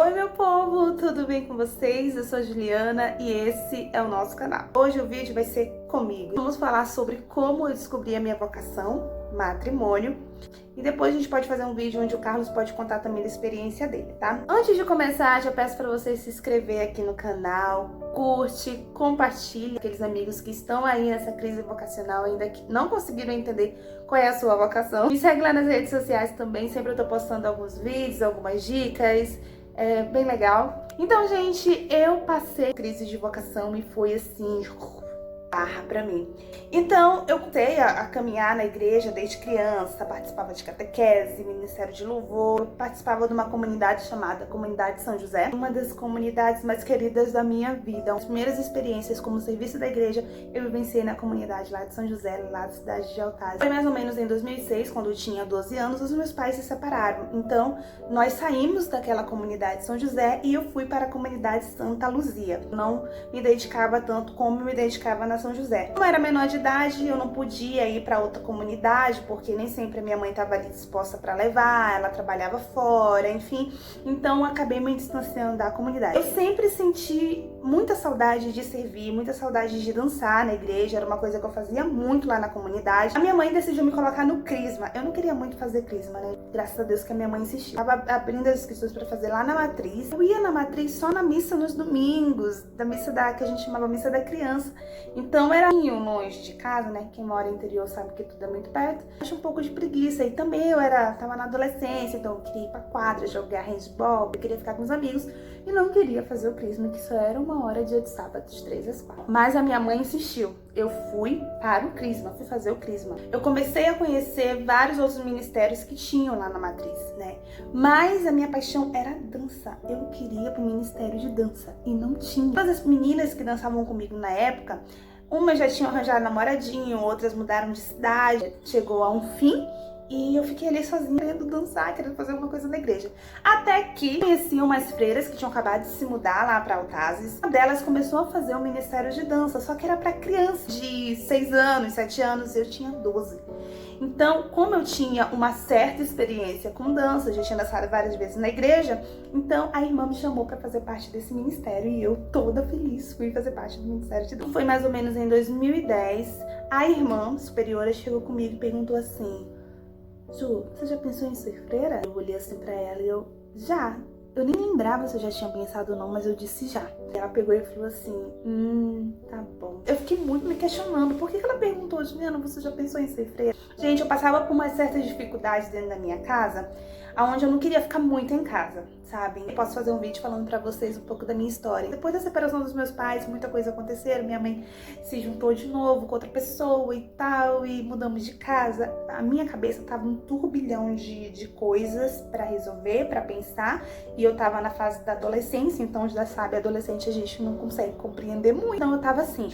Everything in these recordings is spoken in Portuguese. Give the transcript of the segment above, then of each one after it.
Oi meu povo, tudo bem com vocês? Eu sou a Juliana e esse é o nosso canal. Hoje o vídeo vai ser comigo. Vamos falar sobre como eu descobri a minha vocação, matrimônio. E depois a gente pode fazer um vídeo onde o Carlos pode contar também da experiência dele, tá? Antes de começar, já peço para você se inscrever aqui no canal, curte, compartilhe aqueles amigos que estão aí nessa crise vocacional, ainda que não conseguiram entender qual é a sua vocação. Me segue lá nas redes sociais também, sempre eu tô postando alguns vídeos, algumas dicas, é bem legal. Então, gente, eu passei crise de vocação e foi assim, barra pra mim. Então, eu comecei a caminhar na igreja desde criança, participava de catequese, ministério de louvor, participava de uma comunidade chamada Comunidade São José, uma das comunidades mais queridas da minha vida. As primeiras experiências como serviço da igreja, eu vivenciei na comunidade lá de São José, lá da cidade de Altaz. Foi mais ou menos em 2006, quando eu tinha 12 anos, os meus pais se separaram. Então, nós saímos daquela comunidade São José e eu fui para a comunidade Santa Luzia. Não me dedicava tanto como me dedicava na São José. Como eu era menor de idade, eu não podia ir para outra comunidade, porque nem sempre a minha mãe estava ali disposta para levar, ela trabalhava fora, enfim. Então, eu acabei me distanciando da comunidade. Eu sempre senti muita saudade de servir, muita saudade de dançar na igreja, era uma coisa que eu fazia muito lá na comunidade. A minha mãe decidiu me colocar no Crisma. Eu não queria muito fazer Crisma, né? Graças a Deus que a minha mãe insistiu. Eu tava abrindo as inscrições para fazer lá na Matriz. Eu ia na Matriz só na missa nos domingos, da missa que a gente chamava missa da criança. Então era longe de casa, né? Quem mora no interior sabe que tudo é muito perto. Acho um pouco de preguiça. E também eu tava na adolescência, então eu queria ir pra quadra, jogar handball, eu queria ficar com os amigos e não queria fazer o Crisma, que só era 1 hora dia de sábado, de 3 às 4. Mas a minha mãe insistiu. Eu fui para o Crisma, fui fazer o Crisma. Eu comecei a conhecer vários outros ministérios que tinham lá na Matriz, né? Mas a minha paixão era dança. Eu queria pro ministério de dança e não tinha. Todas as meninas que dançavam comigo na época, umas já tinham arranjado namoradinho, outras mudaram de cidade, chegou a um fim e eu fiquei ali sozinha querendo dançar, querendo fazer alguma coisa na igreja. Até que conheci umas freiras que tinham acabado de se mudar lá para Altazes. Uma delas começou a fazer um ministério de dança, só que era para crianças de 6 anos, 7 anos, eu tinha 12. Então, como eu tinha uma certa experiência com dança, já tinha dançado várias vezes na igreja, então a irmã me chamou para fazer parte desse ministério e eu, toda feliz, fui fazer parte do ministério de dança. Foi mais ou menos em 2010, a irmã superiora chegou comigo e perguntou assim: Ju, você já pensou em ser freira? Eu olhei assim pra ela e já. Eu nem lembrava se eu já tinha pensado ou não, mas eu disse já. Ela pegou e falou assim, tá bom. Eu fiquei muito me questionando, por que ela perguntou, Juliana, você já pensou em ser freira? Gente, eu passava por umas certas dificuldades dentro da minha casa, onde eu não queria ficar muito em casa, sabe? Eu posso fazer um vídeo falando pra vocês um pouco da minha história. Depois da separação dos meus pais, muita coisa aconteceu, minha mãe se juntou de novo com outra pessoa e tal, e mudamos de casa. A minha cabeça tava um turbilhão de coisas pra resolver, pra pensar, e eu tava na fase da adolescência, então já sabe, adolescente a gente não consegue compreender muito. Então eu tava assim,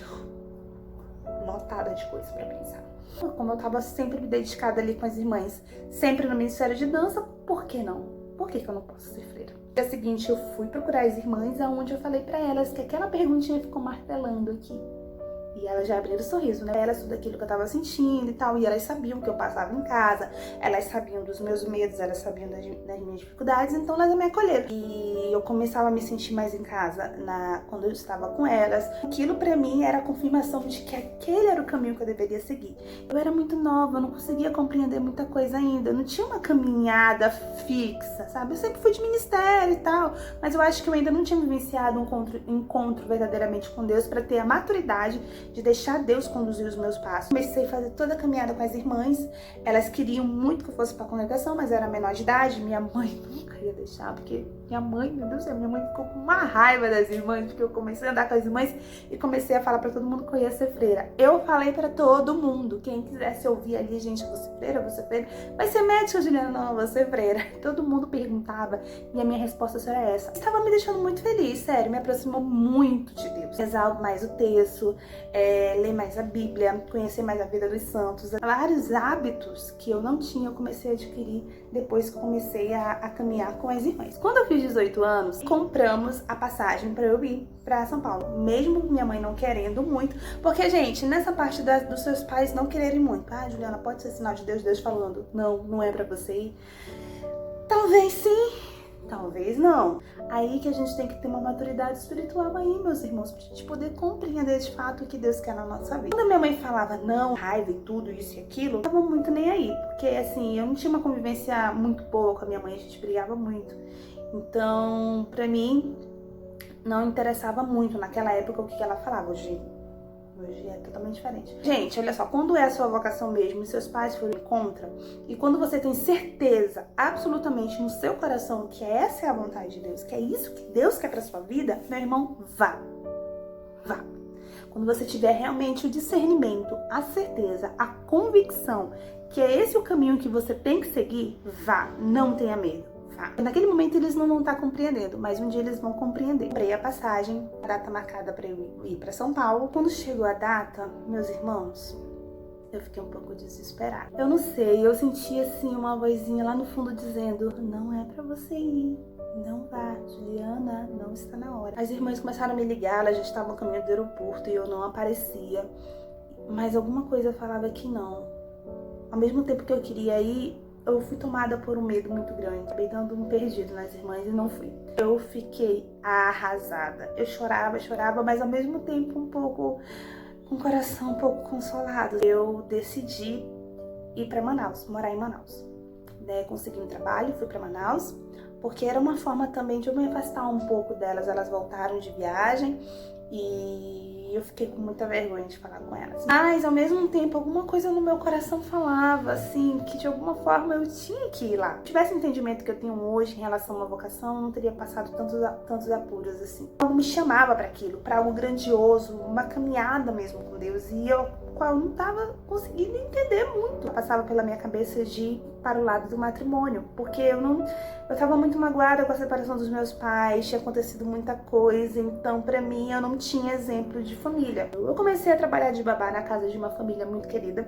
lotada de coisas pra pensar. Como eu tava sempre me dedicada ali com as irmãs, sempre no Ministério de Dança, por que não? Por que eu não posso ser freira? No dia seguinte eu fui procurar as irmãs, aonde eu falei pra elas que aquela perguntinha ficou martelando aqui. E elas já abriram o sorriso, né? Elas, tudo aquilo que eu tava sentindo e tal. E elas sabiam que eu passava em casa. Elas sabiam dos meus medos, elas sabiam das minhas dificuldades. Então elas me acolheram. E eu começava a me sentir mais em casa quando eu estava com elas. Aquilo pra mim era a confirmação de que aquele era o caminho que eu deveria seguir. Eu era muito nova, eu não conseguia compreender muita coisa ainda. Eu não tinha uma caminhada fixa, sabe? Eu sempre fui de ministério e tal. Mas eu acho que eu ainda não tinha vivenciado um encontro verdadeiramente com Deus pra ter a maturidade de deixar Deus conduzir os meus passos. Comecei a fazer toda a caminhada com as irmãs. Elas queriam muito que eu fosse para a congregação, mas eu era menor de idade. Minha mãe nunca ia deixar, porque minha mãe, meu Deus do céu, minha mãe ficou com uma raiva das irmãs, porque eu comecei a andar com as irmãs e comecei a falar para todo mundo que eu ia ser freira. Eu falei para todo mundo, quem quisesse ouvir ali, gente, eu vou ser freira, eu vou ser freira. Vai ser médica, Juliana? Não, eu vou ser freira. Todo mundo perguntava e a minha resposta só era essa. Estava me deixando muito feliz, sério, me aproximou muito de Deus. Rezar mais o texto, ler mais a Bíblia, conhecer mais a vida dos santos. Vários hábitos que eu não tinha, eu comecei a adquirir depois que comecei a caminhar com as irmãs. Quando eu fiz 18 anos, compramos a passagem para eu ir para São Paulo, mesmo minha mãe não querendo muito, porque, gente, nessa parte dos seus pais não quererem muito, Juliana, pode ser sinal de Deus falando, não é para você ir. Talvez sim, Talvez não. Aí que a gente tem que ter uma maturidade espiritual aí, meus irmãos, pra gente poder compreender de fato o que Deus quer na nossa vida. Quando a minha mãe falava não, raiva e tudo isso e aquilo, eu tava muito nem aí, porque assim, eu não tinha uma convivência muito boa com a minha mãe, a gente brigava muito. Então, pra mim, não interessava muito naquela época o que ela falava. Hoje é totalmente diferente. Gente, olha só, quando é a sua vocação mesmo e seus pais forem contra, e quando você tem certeza absolutamente no seu coração que essa é a vontade de Deus, que é isso que Deus quer pra sua vida, meu irmão, vá. Vá. Quando você tiver realmente o discernimento, a certeza, a convicção que é esse o caminho que você tem que seguir, vá. Não tenha medo. Naquele momento eles não vão estar compreendendo, mas um dia eles vão compreender. Comprei a passagem, a data marcada para eu ir para São Paulo. Quando chegou a data, meus irmãos, eu fiquei um pouco desesperada. Eu não sei, eu senti assim uma vozinha lá no fundo dizendo: não é para você ir, não vá, Juliana, não está na hora. As irmãs começaram a me ligar, elas já estavam no caminho do aeroporto e eu não aparecia. Mas alguma coisa falava que não. Ao mesmo tempo que eu queria ir, eu fui tomada por um medo muito grande. Acabei dando um perdido nas irmãs e não fui. Eu fiquei arrasada. Eu chorava, mas ao mesmo tempo um pouco com o coração um pouco consolado. Eu decidi ir para Manaus, morar em Manaus. Consegui um trabalho, fui para Manaus, porque era uma forma também de eu me afastar um pouco delas. Elas voltaram de viagem e eu fiquei com muita vergonha de falar com elas. Mas, ao mesmo tempo, alguma coisa no meu coração falava, assim, que de alguma forma eu tinha que ir lá. Se tivesse o entendimento que eu tenho hoje em relação a uma vocação, eu não teria passado tantos apuros, assim. Algo me chamava para aquilo, para algo grandioso, uma caminhada mesmo com Deus, e eu qual eu não estava conseguindo entender muito. Eu passava pela minha cabeça de ir para o lado do matrimônio, porque eu estava muito magoada com a separação dos meus pais, tinha acontecido muita coisa, então para mim eu não tinha exemplo de família. Eu comecei a trabalhar de babá na casa de uma família muito querida,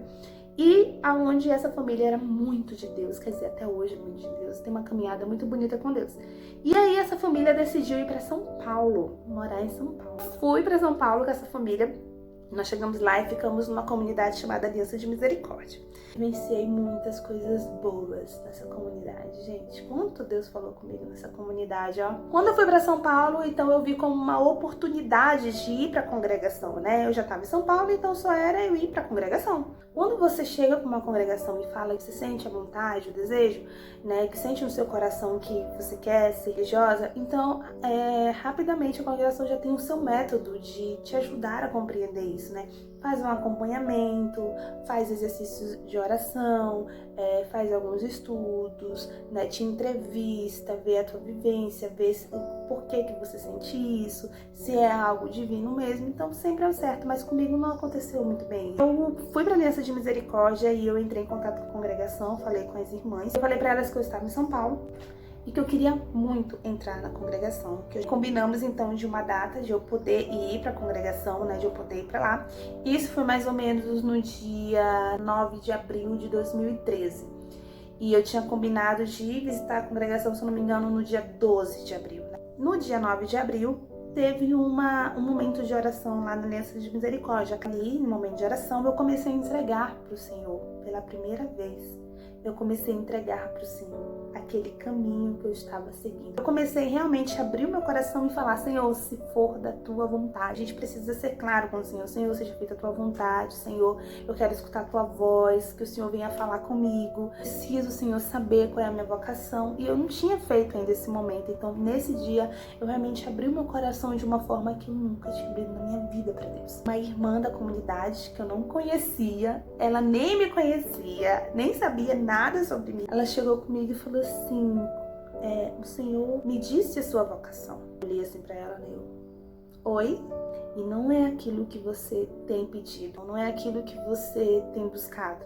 e aonde essa família era muito de Deus, quer dizer, até hoje é muito de Deus, tem uma caminhada muito bonita com Deus. E aí essa família decidiu ir para São Paulo, morar em São Paulo. Fui para São Paulo com essa família. Nós chegamos lá e ficamos numa comunidade chamada Aliança de Misericórdia. Vivenciei muitas coisas boas nessa comunidade, gente. Quanto Deus falou comigo nessa comunidade, ó. Quando eu fui para São Paulo, então eu vi como uma oportunidade de ir para a congregação, né? Eu já estava em São Paulo, então só era eu ir para a congregação. Quando você chega para uma congregação e fala que você sente a vontade, o desejo, né? Que sente no seu coração que você quer ser religiosa, então rapidamente a congregação já tem o seu método de te ajudar a compreender isso, né? Faz um acompanhamento, faz exercícios de oração, faz alguns estudos, né? Te entrevista, vê a tua vivência, vê o porquê que você sente isso, se é algo divino mesmo. Então sempre é o certo, mas comigo não aconteceu muito bem. Eu fui para a Aliança de Misericórdia e eu entrei em contato com a congregação, falei com as irmãs, eu falei para elas que eu estava em São Paulo e que eu queria muito entrar na congregação. Que combinamos então de uma data de eu poder ir para a congregação, né, de eu poder ir para lá. Isso foi mais ou menos no dia 9 de abril de 2013. E eu tinha combinado de visitar a congregação, se eu não me engano, no dia 12 de abril. Né? No dia 9 de abril, teve um momento de oração lá na Aliança de Misericórdia. Ali, no momento de oração, eu comecei a entregar para o Senhor pela primeira vez. Eu comecei a entregar para o Senhor aquele caminho que eu estava seguindo. Eu comecei realmente a abrir o meu coração e falar: Senhor, se for da tua vontade. A gente precisa ser claro com o Senhor. Senhor, seja feita a tua vontade. Senhor, eu quero escutar a tua voz, que o Senhor venha falar comigo. Preciso, Senhor, saber qual é a minha vocação. E eu não tinha feito ainda esse momento. Então, nesse dia, eu realmente abri o meu coração de uma forma que eu nunca tinha abrido na minha vida para Deus. Uma irmã da comunidade que eu não conhecia, ela nem me conhecia, nem sabia nada sobre mim. Ela chegou comigo e falou assim: o Senhor me disse a sua vocação. Eu olhei assim pra ela, né? Oi? E não é aquilo que você tem pedido, não é aquilo que você tem buscado.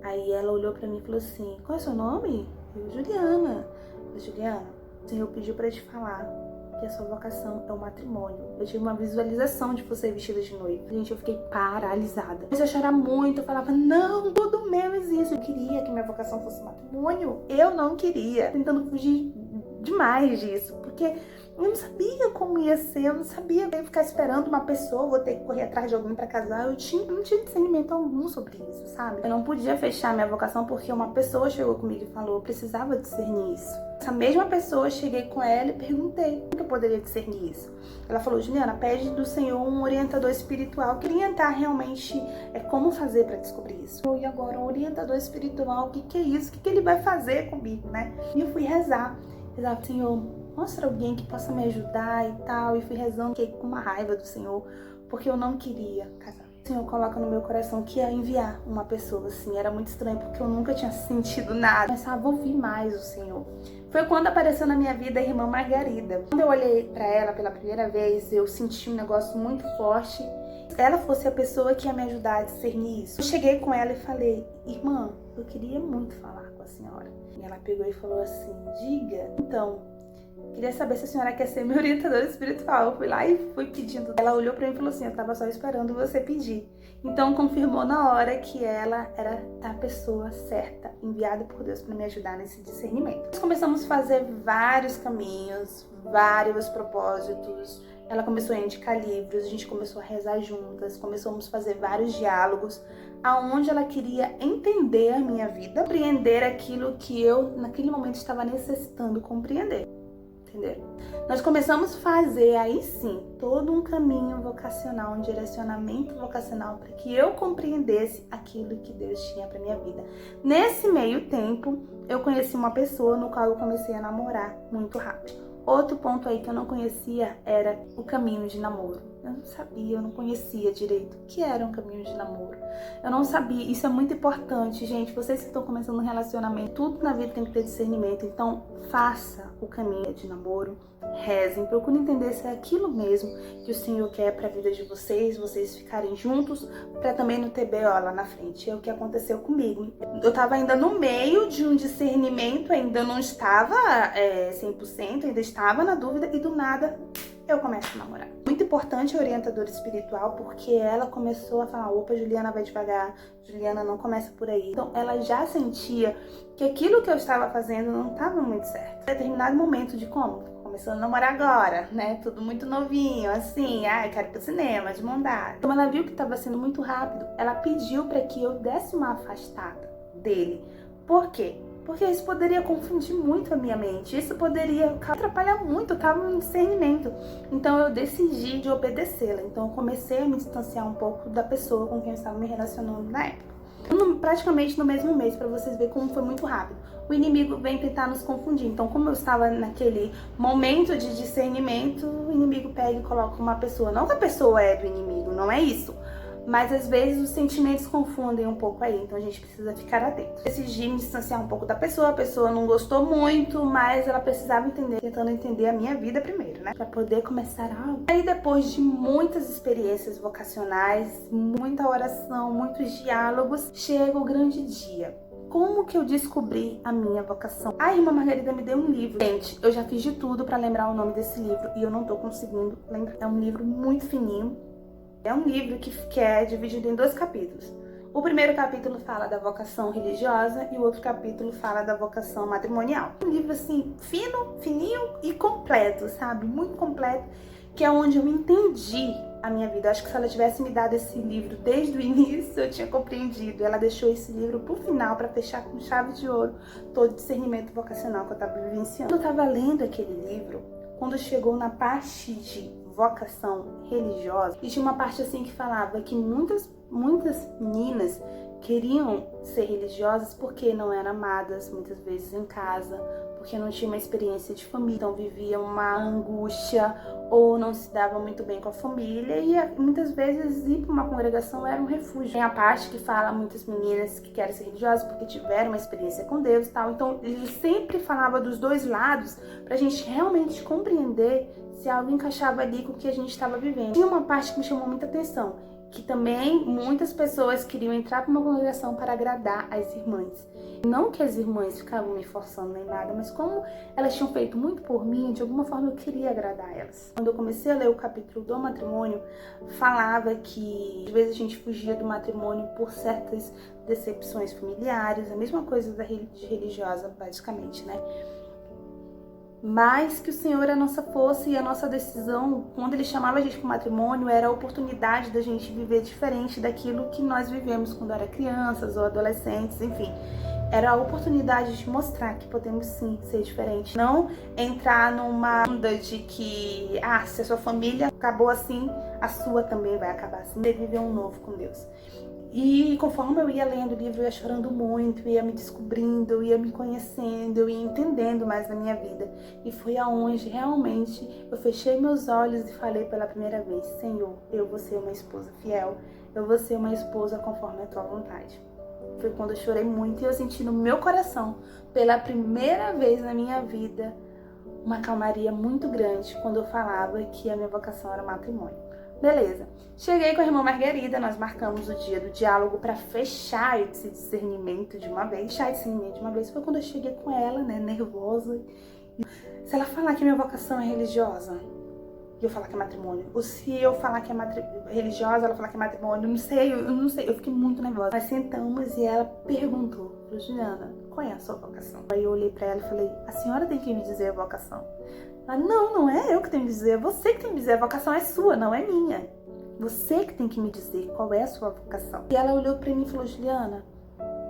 Aí ela olhou pra mim e falou assim: qual é o seu nome? Eu, Juliana. Eu falei: Juliana, o Senhor pediu pra te falar que a sua vocação é o matrimônio. Eu tive uma visualização de você vestida de noiva. Gente, eu fiquei paralisada. Comecei a chorar muito, eu falava: não, tudo menos isso. Eu queria que minha vocação fosse matrimônio. Eu não queria. Tentando fugir demais disso, porque eu não sabia como ia ser, eu não sabia, eu ia ficar esperando uma pessoa, vou ter que correr atrás de alguém pra casar, não tinha discernimento algum sobre isso, sabe? Eu não podia fechar minha vocação porque uma pessoa chegou comigo e falou, eu precisava discernir isso. Essa mesma pessoa, cheguei com ela e perguntei como que eu poderia discernir isso. Ela falou, Juliana, pede do Senhor um orientador espiritual que orientar realmente como fazer para descobrir isso. E agora, um orientador espiritual, o que é isso? O que ele vai fazer comigo, né? E eu fui rezar, Senhor, mostra alguém que possa me ajudar e tal. E fui rezando, fiquei com uma raiva do Senhor, porque eu não queria casar. O Senhor coloca no meu coração que ia enviar uma pessoa, assim. Era muito estranho, porque eu nunca tinha sentido nada. Começava a ouvir mais o Senhor. Foi quando apareceu na minha vida a irmã Margarida. Quando eu olhei pra ela pela primeira vez, eu senti um negócio muito forte. Se ela fosse a pessoa que ia me ajudar a discernir isso. Eu cheguei com ela e falei, irmã, eu queria muito falar com a senhora. E ela pegou e falou assim, diga, então, queria saber se a senhora quer ser minha orientadora espiritual. Eu fui lá e fui pedindo. Ela olhou pra mim e falou assim, eu tava só esperando você pedir. Então confirmou na hora que ela era a pessoa certa, enviada por Deus para me ajudar nesse discernimento. Nós começamos a fazer vários caminhos, vários propósitos. Ela começou a indicar livros, a gente começou a rezar juntas, começamos a fazer vários diálogos, aonde ela queria entender a minha vida, compreender aquilo que eu, naquele momento, estava necessitando compreender. Entenderam? Nós começamos a fazer aí sim todo um caminho vocacional, um direcionamento vocacional para que eu compreendesse aquilo que Deus tinha para minha vida. Nesse meio tempo, eu conheci uma pessoa no qual eu comecei a namorar muito rápido. Outro ponto aí que eu não conhecia era o caminho de namoro. Eu não sabia, eu não conhecia direito o que era um caminho de namoro. Eu não sabia, isso é muito importante, gente. Vocês que estão começando um relacionamento, tudo na vida tem que ter discernimento. Então, faça o caminho de namoro, rezem, procurem entender se é aquilo mesmo que o Senhor quer para a vida de vocês ficarem juntos, para também não ter BO lá na frente. É o que aconteceu comigo. Eu estava ainda no meio de um discernimento, ainda não estava 100%, ainda estava na dúvida e do nada eu começo a namorar. Muito importante a orientadora espiritual, porque ela começou a falar, opa, Juliana, vai devagar, Juliana, não começa por aí. Então ela já sentia que aquilo que eu estava fazendo não estava muito certo. Em determinado momento de como? Começando a namorar agora, né? Tudo muito novinho, assim, eu quero ir pro cinema, de mão dada. Como ela viu que estava sendo muito rápido, ela pediu para que eu desse uma afastada dele. Por quê? Porque isso poderia confundir muito a minha mente, isso poderia atrapalhar muito, eu estava no discernimento. Então eu decidi de obedecê-la, então eu comecei a me distanciar um pouco da pessoa com quem eu estava me relacionando na época. Praticamente no mesmo mês, para vocês verem como foi muito rápido. O inimigo vem tentar nos confundir, então como eu estava naquele momento de discernimento, o inimigo pega e coloca uma pessoa. Não que a pessoa é do inimigo, não é isso. Mas às vezes os sentimentos confundem um pouco aí, então a gente precisa ficar atento. Decidi me distanciar um pouco da pessoa, a pessoa não gostou muito, mas ela precisava entender, tentando entender a minha vida primeiro, né? Pra poder começar algo. Aí depois de muitas experiências vocacionais, muita oração, muitos diálogos, chega o grande dia. Como que eu descobri a minha vocação? A irmã Margarida me deu um livro. Gente, eu já fiz de tudo pra lembrar o nome desse livro e eu não tô conseguindo lembrar. É um livro muito fininho. É um livro que é dividido em 2 capítulos. O primeiro capítulo fala da vocação religiosa e o outro capítulo fala da vocação matrimonial. Um livro assim, fino, fininho e completo, sabe? Muito completo, que é onde eu entendi a minha vida. Eu acho que se ela tivesse me dado esse livro desde o início, eu tinha compreendido. Ela deixou esse livro pro final para fechar com chave de ouro todo o discernimento vocacional que eu estava vivenciando. Quando eu estava lendo aquele livro, quando chegou na parte de vocação religiosa, e tinha uma parte assim que falava que muitas meninas queriam ser religiosas porque não eram amadas muitas vezes em casa, porque não tinha uma experiência de família, então viviam uma angústia ou não se dava muito bem com a família e muitas vezes ir para uma congregação era um refúgio. Tem a parte que fala muitas meninas que querem ser religiosas porque tiveram uma experiência com Deus e tal, então ele sempre falava dos 2 lados pra gente realmente compreender se algo encaixava ali com o que a gente estava vivendo. Tinha uma parte que me chamou muita atenção, que também muitas pessoas queriam entrar para uma congregação para agradar as irmãs. Não que as irmãs ficavam me forçando nem nada, mas como elas tinham feito muito por mim, de alguma forma eu queria agradar elas. Quando eu comecei a ler o capítulo do matrimônio, falava que às vezes a gente fugia do matrimônio por certas decepções familiares, a mesma coisa de religiosa, basicamente, né? mas que o Senhor é a nossa força e a nossa decisão, quando Ele chamava a gente para o matrimônio, era a oportunidade da gente viver diferente daquilo que nós vivemos quando era crianças ou adolescentes, enfim. Era a oportunidade de mostrar que podemos sim ser diferentes. Não entrar numa onda de que, se a sua família acabou assim, a sua também vai acabar assim. Você viver um novo com Deus. E conforme eu ia lendo o livro, eu ia chorando muito, ia me descobrindo, eu ia me conhecendo, eu ia entendendo mais da minha vida. E foi aonde realmente eu fechei meus olhos e falei pela primeira vez: Senhor, eu vou ser uma esposa fiel, eu vou ser uma esposa conforme a tua vontade. Foi quando eu chorei muito e eu senti no meu coração, pela primeira vez na minha vida, uma calmaria muito grande quando eu falava que a minha vocação era matrimônio. Beleza, cheguei com a irmã Margarida, nós marcamos o dia do diálogo para fechar esse discernimento de uma vez. Foi quando eu cheguei com ela, né, nervosa. Se ela falar que minha vocação é religiosa, e eu falar que é matrimônio, ou se eu falar que é religiosa, ela falar que é matrimônio, eu não sei, eu fiquei muito nervosa. Nós sentamos e ela perguntou: Juliana, qual é a sua vocação? Aí eu olhei para ela e falei: a senhora tem que me dizer a vocação. Ela: não é eu que tenho que dizer, é você que tem que dizer, a vocação é sua, não é minha. Você que tem que me dizer qual é a sua vocação. E ela olhou para mim e falou: Juliana,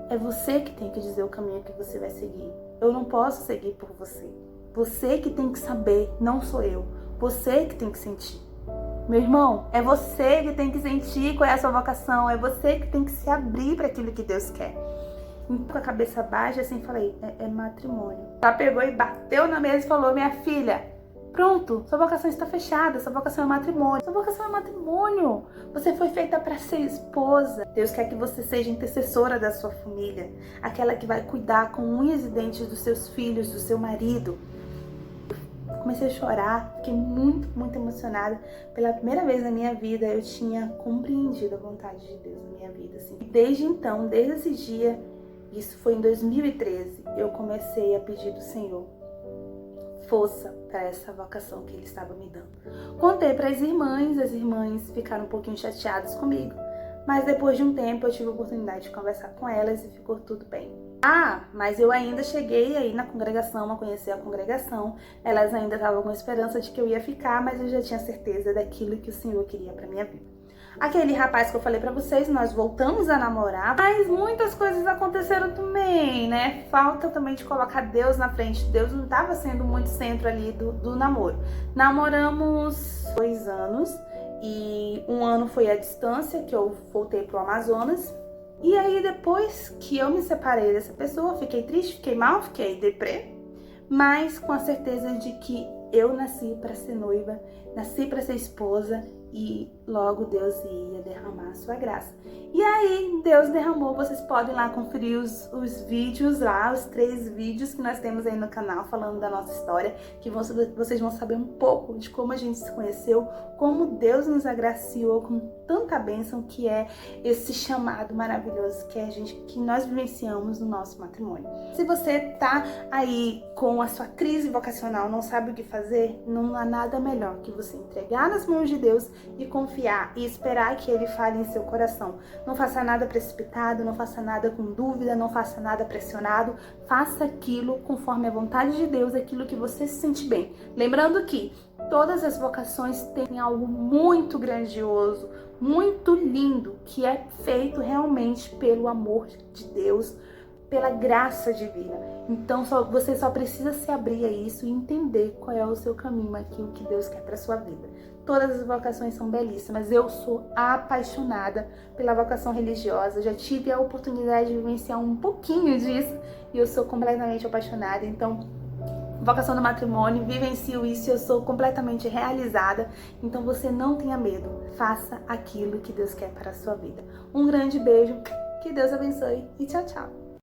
é você que tem que dizer o caminho que você vai seguir. Eu não posso seguir por você. Você que tem que saber, não sou eu. Você que tem que sentir. Meu irmão, é você que tem que sentir qual é a sua vocação. É você que tem que se abrir para aquilo que Deus quer. Com a cabeça baixa, assim, falei: é matrimônio. Ela pegou e bateu na mesa e falou: minha filha, pronto, sua vocação está fechada, sua vocação é matrimônio. Sua vocação é matrimônio. Você foi feita para ser esposa. Deus quer que você seja intercessora da sua família, aquela que vai cuidar com unhas e dentes dos seus filhos, do seu marido. Comecei a chorar, fiquei muito, muito emocionada. Pela primeira vez na minha vida, eu tinha compreendido a vontade de Deus na minha vida, assim. E desde então, desde esse dia, isso foi em 2013, eu comecei a pedir do Senhor força para essa vocação que Ele estava me dando. Contei para as irmãs ficaram um pouquinho chateadas comigo, mas depois de um tempo eu tive a oportunidade de conversar com elas e ficou tudo bem. Mas eu ainda cheguei aí na congregação, a conhecer a congregação. Elas ainda estavam com esperança de que eu ia ficar, mas eu já tinha certeza daquilo que o Senhor queria para minha vida. Aquele rapaz que eu falei pra vocês, nós voltamos a namorar, mas muitas coisas aconteceram também, né? Falta também de colocar Deus na frente. Deus não estava sendo muito centro ali do namoro. Namoramos 2 anos e 1 ano foi a distância, que eu voltei pro Amazonas. E aí depois que eu me separei dessa pessoa, fiquei triste, fiquei mal, fiquei deprê, mas com a certeza de que eu nasci para ser noiva, nasci para ser esposa e logo Deus ia derramar a sua graça. E aí Deus derramou, vocês podem lá conferir os vídeos lá, os 3 vídeos que nós temos aí no canal falando da nossa história, que vocês vão saber um pouco de como a gente se conheceu, como Deus nos agraciou com tanta bênção que é esse chamado maravilhoso que nós vivenciamos no nosso matrimônio. Se você tá aí com a sua crise vocacional, não sabe o que fazer, não há nada melhor que você entregar nas mãos de Deus e confiar e esperar que Ele fale em seu coração. Não faça nada precipitado, não faça nada com dúvida, não faça nada pressionado. Faça aquilo conforme a vontade de Deus, aquilo que você se sente bem. Lembrando que todas as vocações têm algo muito grandioso, muito lindo, que é feito realmente pelo amor de Deus, pela graça divina. Então você só precisa se abrir a isso e entender qual é o seu caminho, aquilo que Deus quer para sua vida. Todas as vocações são belíssimas. Eu sou apaixonada pela vocação religiosa. Já tive a oportunidade de vivenciar um pouquinho disso e eu sou completamente apaixonada. Então, vocação do matrimônio, vivencio isso e eu sou completamente realizada. Então você não tenha medo. Faça aquilo que Deus quer para a sua vida. Um grande beijo, que Deus abençoe e tchau, tchau.